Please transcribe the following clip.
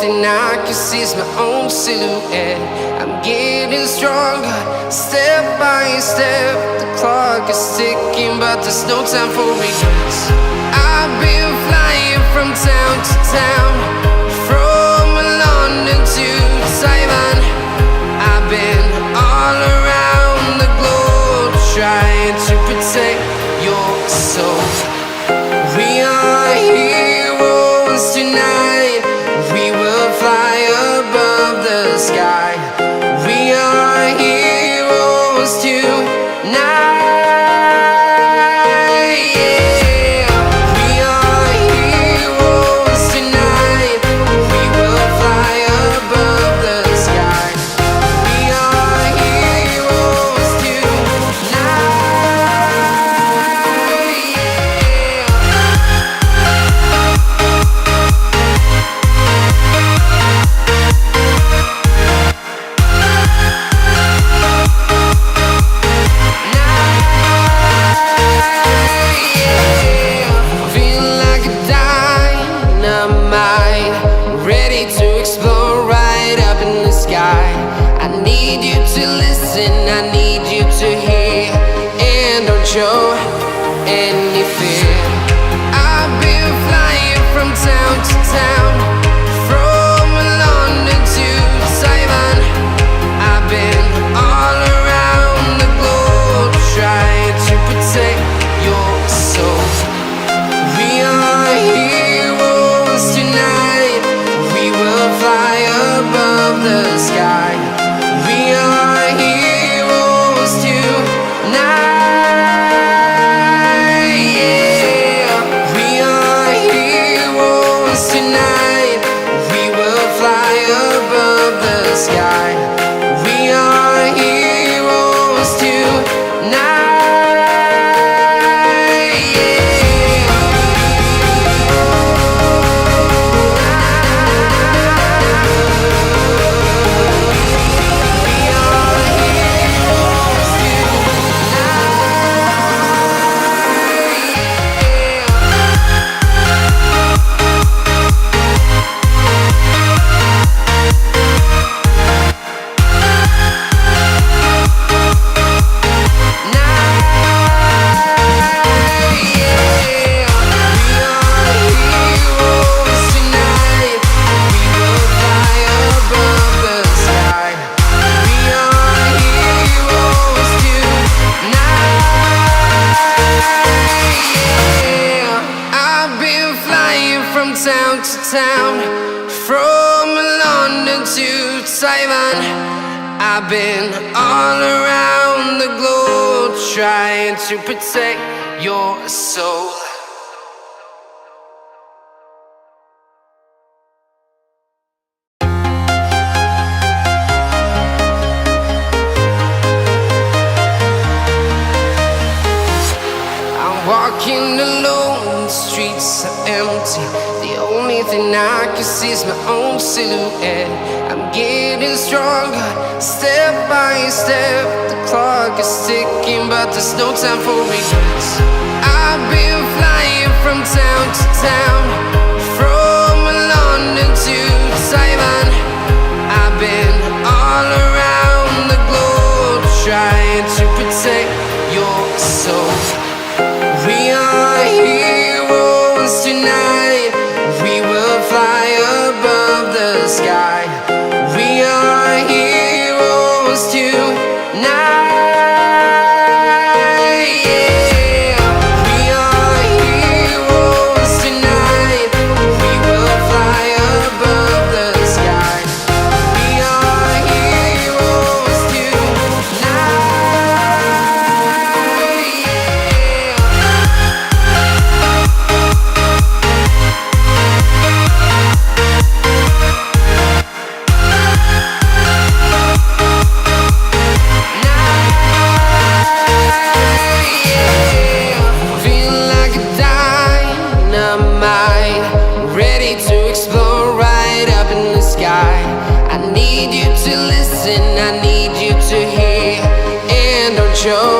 thing I can see is my own silhouette. I'm getting stronger, step by step. The clock is ticking, but there's no time for regrets. I've been flying from town to town, from London to Taiwan. I've been all around the globe, trying to protect your soul. We are heroes tonight. We will fly above the sky. We are heroes tonight. Yeah. We are heroes tonight. We will fly above the sky. We are heroes tonight. Feeling like a dynamite, ready to explode right up in the sky. I need you to listen, I need you to hear, and don't show any fear. I've been flying from town to town, from London to Taiwan. I've been all around the globe, trying to protect your soul. We are heroes tonight. We will fly above the sky. We are heroes tonight. Yeah. We are heroes tonight. We will fly above the sky. We are heroes tonight. Town to town, from London to Taiwan. I've been all around the globe, trying to protect your soul. I'm walking alone, the streets are empty. The only thing I can see is my own silhouette. I'm getting stronger, step by step. The clock is ticking, but there's no time for regrets. I've been flying from town to town, from London to Taiwan. I've been all around the globe, trying to protect your soul. We are heroes tonight. We will fly above the sky. We are heroes tonight. Yeah. We are heroes tonight. We will fly above the sky. We are heroes tonight. Feeling like a dynamite, ready to explode right up in the sky. I need you to listen, I need you to hear, and don't show